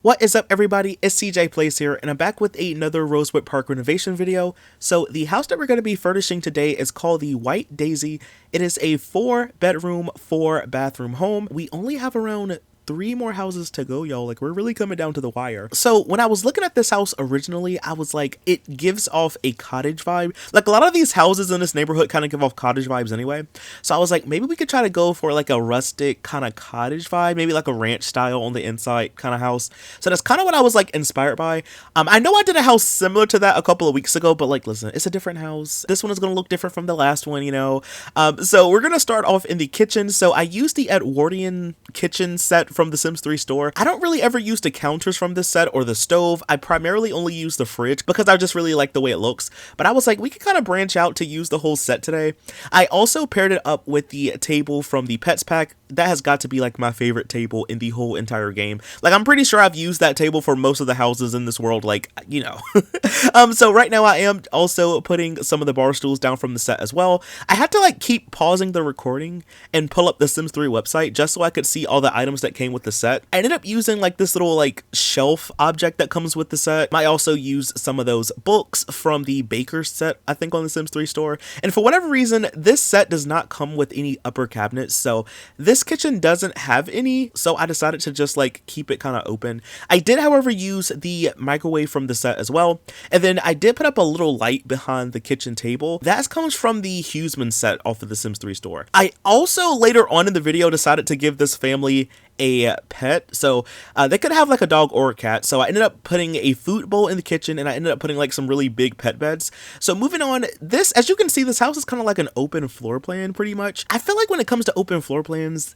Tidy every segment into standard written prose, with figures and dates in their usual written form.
What is up, everybody? It's CJ Plays here, and I'm back with another Rosewood Park renovation video. So the house that we're going to be furnishing today is called the White Daisy. It is a 4-bedroom, 4-bathroom home. We only have around 3 more houses to go, y'all. Like, we're really coming down to the wire. So when I was looking at this house originally, I was like, it gives off a cottage vibe. Like, a lot of these houses in this neighborhood kind of give off cottage vibes anyway. So I was like, maybe we could try to go for like a rustic kind of cottage vibe, maybe like a ranch style on the inside kind of house. So that's kind of what I was like inspired by. I know I did a house similar to that a couple of weeks ago, but like, listen, it's a different house. This one is going to look different from the last one, you know. So we're going to start off in the kitchen. So I used the Edwardian kitchen set from the Sims 3 store. I don't really ever use the counters from this set or the stove. I primarily only use the fridge because I just really like the way it looks. But I was like, we could kind of branch out to use the whole set today. I also paired it up with the table from the Pets pack. That has got to be like my favorite table in the whole entire game. Like, I'm pretty sure I've used that table for most of the houses in this world, like, you know. So right now I am also putting some of the bar stools down from the set as well. I had to like keep pausing the recording and pull up the Sims 3 website just so I could see all the items that came with the set. I ended up using like this little like shelf object that comes with the set. I also used some of those books from the Baker's set, I think, on the Sims 3 store. And for whatever reason, this set does not come with any upper cabinets, so this kitchen doesn't have any, so I decided to just like keep it kind of open. I did, however, use the microwave from the set as well, and then I did put up a little light behind the kitchen table. That comes from the Huseman set off of the Sims 3 store. I also later on in the video decided to give this family a pet, so they could have like a dog or a cat. So I ended up putting a food bowl in the kitchen, and I ended up putting like some really big pet beds. So moving on, this, as you can see, this house is kind of like an open floor plan pretty much. I feel like when it comes to open floor plans,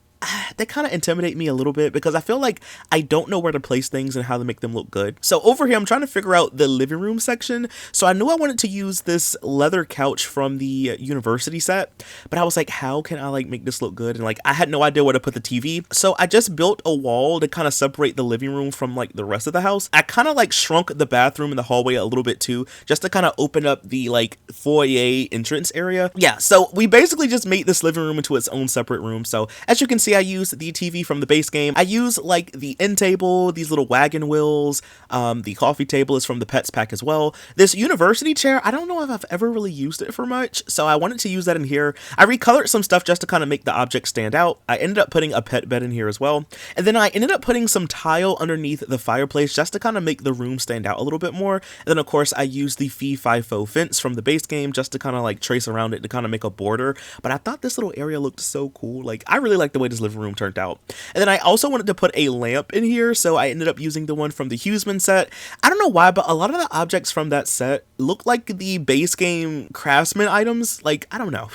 they kind of intimidate me a little bit because I feel like I don't know where to place things and how to make them look good. So over here, I'm trying to figure out the living room section. So I knew I wanted to use this leather couch from the university set, but I was like, how can I like make this look good? And like, I had no idea where to put the TV. So I just built a wall to kind of separate the living room from like the rest of the house. I kind of like shrunk the bathroom and the hallway a little bit too, just to kind of open up the like foyer entrance area. Yeah, so we basically just made this living room into its own separate room. So as you can see, I use the TV from the base game. I use like the end table, these little wagon wheels. The coffee table is from the Pets pack as well. This university chair, I don't know if I've ever really used it for much, so I wanted to use that in here. I recolored some stuff just to kind of make the object stand out. I ended up putting a pet bed in here as well, and then I ended up putting some tile underneath the fireplace just to kind of make the room stand out a little bit more. And then of course I used the Fee Fi Fo fence from the base game just to kind of like trace around it to kind of make a border. But I thought this little area looked so cool. Like, I really like the way this living room turned out. And then I also wanted to put a lamp in here, so I ended up using the one from the Huseman set. I don't know why, but a lot of the objects from that set look like the base game craftsman items. Like, I don't know.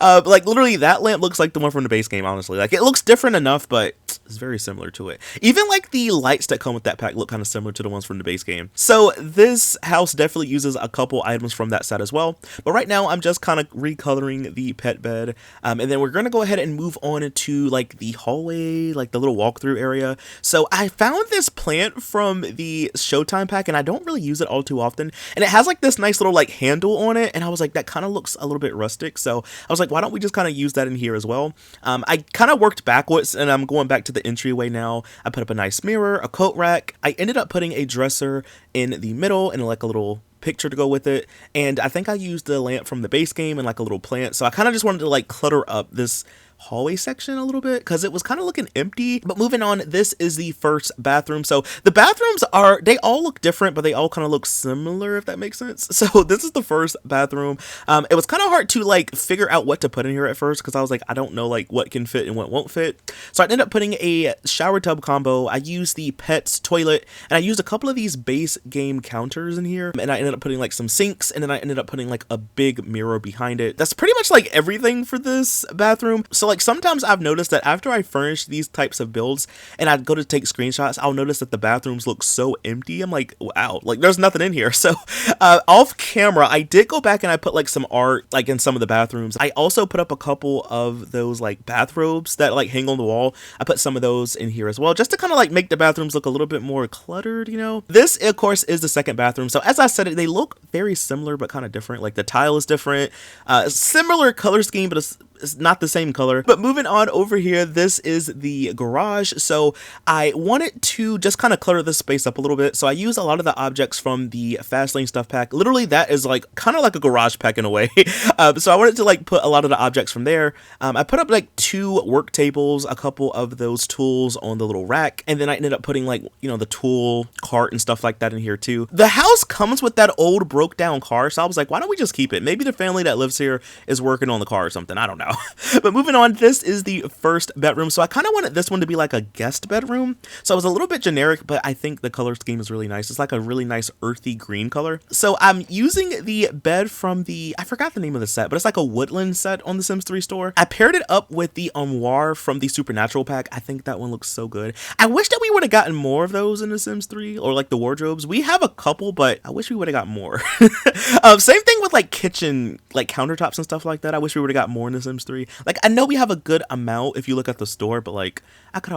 Like, literally that lamp looks like the one from the base game, honestly. Like, it looks different enough, but it's very similar to it. Even like the lights that come with that pack look kind of similar to the ones from the base game. So this house definitely uses a couple items from that set as well. But right now I'm just kind of recoloring the pet bed. And then we're going to go ahead and move on to like the hallway, like the little walkthrough area. So I found this plant from the Showtime pack, and I don't really use it all too often. And it has like this nice little like handle on it. And I was like, that kind of looks a little bit rustic. So I was like, why don't we just kind of use that in here as well? I kind of worked backwards, and I'm going back to the entryway now. I put up a nice mirror, a coat rack. I ended up putting a dresser in the middle and like a little picture to go with it, and I think I used the lamp from the base game and like a little plant. So I kind of just wanted to like clutter up this hallway section a little bit because it was kind of looking empty. But moving on, this is the first bathroom. So the bathrooms they all look different, but they all kind of look similar, if that makes sense. So this is the first bathroom. It was kind of hard to like figure out what to put in here at first because I was like, I don't know like what can fit and what won't fit. So I ended up putting a shower tub combo. I used the Pets toilet, and I used a couple of these base game counters in here, and I ended up putting like some sinks, and then I ended up putting like a big mirror behind it. That's pretty much like everything for this bathroom. So like sometimes I've noticed that after I furnish these types of builds and I go to take screenshots, I'll notice that the bathrooms look so empty. I'm like, wow, like there's nothing in here. So off camera, I did go back and I put like some art like in some of the bathrooms. I also put up a couple of those like bathrobes that like hang on the wall. I put some of those in here as well, just to kind of like make the bathrooms look a little bit more cluttered, you know. This of course is the second bathroom. So as I said, they look very similar but kind of different. Like the tile is different, similar color scheme, but it's it's not the same color. But moving on over here, this is the garage. So I wanted to just kind of clutter this space up a little bit. So I use a lot of the objects from the Fastlane stuff pack. Literally, that is like kind of like a garage pack in a way. So I wanted to like put a lot of the objects from there. I put up like 2 work tables, a couple of those tools on the little rack, and then I ended up putting like, you know, the tool cart and stuff like that in here too. The house comes with that old broke down car, so I was like, why don't we just keep it? Maybe the family that lives here is working on the car or something. I don't know. But moving on, this is the first bedroom. So I kind of wanted this one to be like a guest bedroom. So it was a little bit generic, but I think the color scheme is really nice. It's like a really nice earthy green color. So I'm using the bed from the, I forgot the name of the set, but it's like a woodland set on the Sims 3 store. I paired it up with the armoire from the Supernatural pack. I think that one looks so good. I wish that we would have gotten more of those in the Sims 3, or like the wardrobes. We have a couple, but I wish we would have got more. Same thing with like kitchen, like countertops and stuff like that. I wish we would have got more in the Sims 3. Like, I know we have a good amount if you look at the store, but like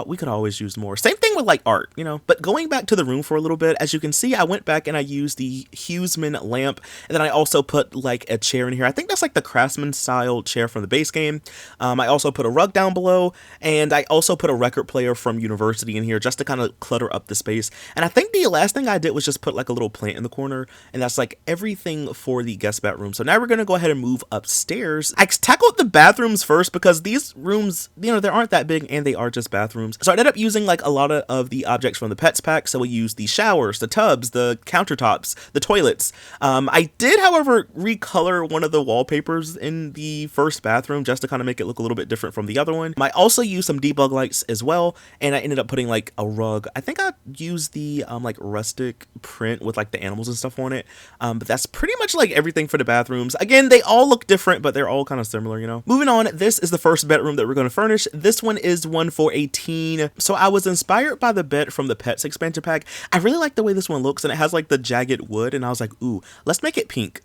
we could always use more. Same thing with like art, you know. But going back to the room for a little bit, as you can see, I went back and I used the Hughesman lamp, and then I also put like a chair in here. I think that's like the Craftsman style chair from the base game. I also put a rug down below, and I also put a record player from University in here just to kind of clutter up the space. And I think the last thing I did was just put like a little plant in the corner, and that's like everything for the guest bedroom. So now we're gonna go ahead and move upstairs. I tackled the bathrooms first because these rooms, you know, they aren't that big and they are just bathrooms. So I ended up using like a lot of the objects from the pets pack. So we used the showers, the tubs, the countertops, the toilets. I did, however, recolor one of the wallpapers in the first bathroom just to kind of make it look a little bit different from the other one. I also used some debug lights as well, and I ended up putting like a rug. I think I used the like rustic print with like the animals and stuff on it. But that's pretty much like everything for the bathrooms. Again, they all look different, but they're all kind of similar, you know. Moving on, this is the first bedroom that we're going to furnish. This one is one for a teen. So I was inspired by the bed from the Pets expansion pack. I really like the way this one looks, and it has like the jagged wood, and I was like, ooh, let's make it pink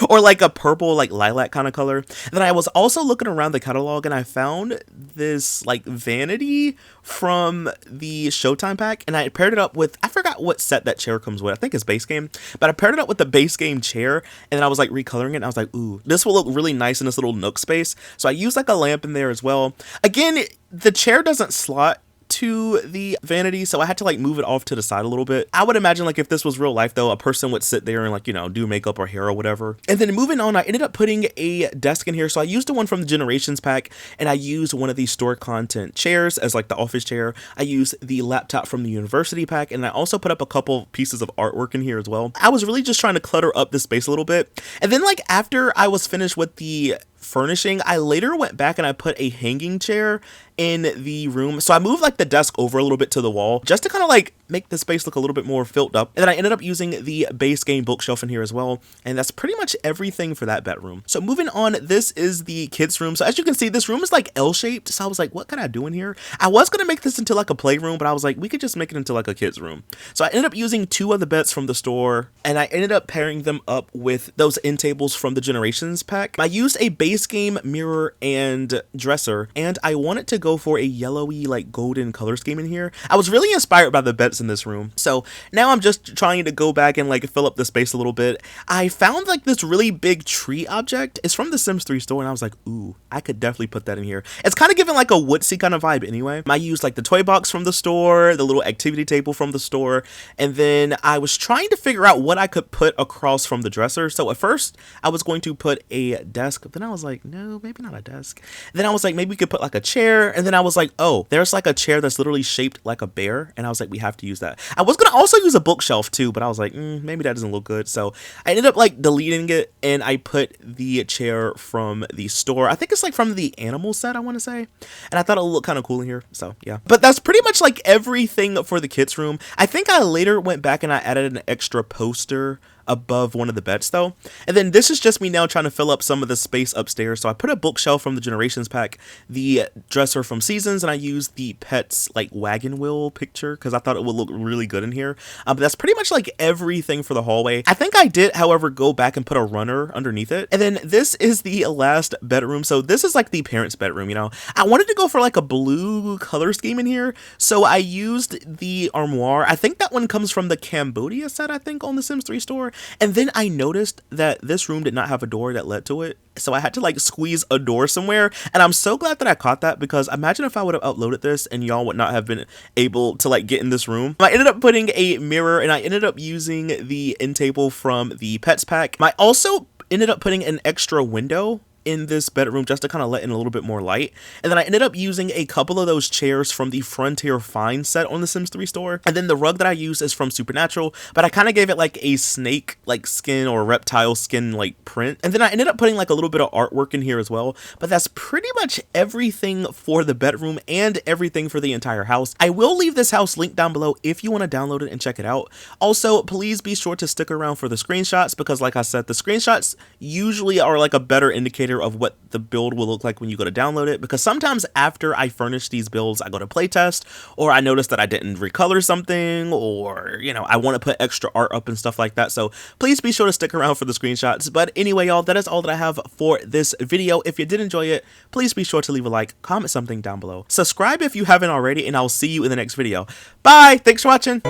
or like a purple, like lilac kind of color. And then I was also looking around the catalog, and I found this like vanity from the Showtime pack, and I paired it up with, I forgot what set that chair comes with. I think it's base game, but I paired it up with the base game chair, and then I was like recoloring it, and I was like, ooh, this will look really nice in this little nook space. So I used like a lamp in there as well. Again, the chair doesn't slot to the vanity, so I had to like move it off to the side a little bit. I would imagine like if this was real life though, a person would sit there and like, you know, do makeup or hair or whatever. And then moving on, I ended up putting a desk in here. So I used the one from the Generations pack, and I used one of these store content chairs as like the office chair. I used the laptop from the University pack, and I also put up a couple pieces of artwork in here as well. I was really just trying to clutter up the space a little bit. And then like after I was finished with the furnishing, I later went back and I put a hanging chair in the room. So I moved like the desk over a little bit to the wall just to kind of like make the space look a little bit more filled up. And then I ended up using the base game bookshelf in here as well. And that's pretty much everything for that bedroom. So moving on, this is the kids room. So as you can see, this room is like L-shaped. So I was like, what can I do in here? I was going to make this into like a playroom, but I was like, we could just make it into like a kids room. So I ended up using 2 of the beds from the store, and I ended up pairing them up with those end tables from the Generations pack. I used a base game mirror and dresser, and I wanted to go for a yellowy like golden color scheme in here. I was really inspired by the beds in this room. So now I'm just trying to go back and like fill up the space a little bit. I found like this really big tree object. It's from the Sims 3 store, and I was like, ooh, I could definitely put that in here. It's kind of giving like a woodsy kind of vibe anyway. I used like the toy box from the store, the little activity table from the store, and then I was trying to figure out what I could put across from the dresser. So at first I was going to put a desk, but then I was like, no, maybe not a desk. Then I was like, maybe we could put like a chair, and then I was like, oh, there's like a chair that's literally shaped like a bear, and I was like, we have to use that. I was gonna also use a bookshelf too, but I was like, maybe that doesn't look good. So I ended up like deleting it, and I put the chair from the store. I think it's like from the animal set, I want to say, and I thought it would look kind of cool in here. So yeah, but that's pretty much like everything for the kids room. I think I later went back and I added an extra poster above one of the beds though. And then this is just me now trying to fill up some of the space upstairs. So I put a bookshelf from the Generations pack, the dresser from Seasons, and I used the Pets like wagon wheel picture because I thought it would look really good in here. But that's pretty much like everything for the hallway. I think I did, however, go back and put a runner underneath it. And then this is the last bedroom. So this is like the parents' bedroom, you know. I wanted to go for like a blue color scheme in here. So I used the armoire. I think that one comes from the Cambodia set, I think, on the Sims 3 store. before. And then I noticed that this room did not have a door that led to it. So I had to like squeeze a door somewhere. And I'm so glad that I caught that, because imagine if I would have uploaded this and y'all would not have been able to like get in this room. I ended up putting a mirror, and I ended up using the end table from the pets pack. I also ended up putting an extra window in this bedroom just to kind of let in a little bit more light. And then I ended up using a couple of those chairs from the Frontier Find set on the Sims 3 store. And then the rug that I use is from Supernatural, but I kind of gave it like a snake like skin or reptile skin like print. And then I ended up putting like a little bit of artwork in here as well. But that's pretty much everything for the bedroom and everything for the entire house. I will leave this house linked down below if you want to download it and check it out. Also, please be sure to stick around for the screenshots, because like I said, the screenshots usually are like a better indicator of what the build will look like when you go to download it, because sometimes after I furnish these builds, I go to playtest, or I notice that I didn't recolor something, or you know, I want to put extra art up and stuff like that. So please be sure to stick around for the screenshots. But anyway, y'all, that is all that I have for this video. If you did enjoy it, please be sure to leave a like, comment something down below, subscribe if you haven't already, and I'll see you in the next video. Bye. Thanks for watching.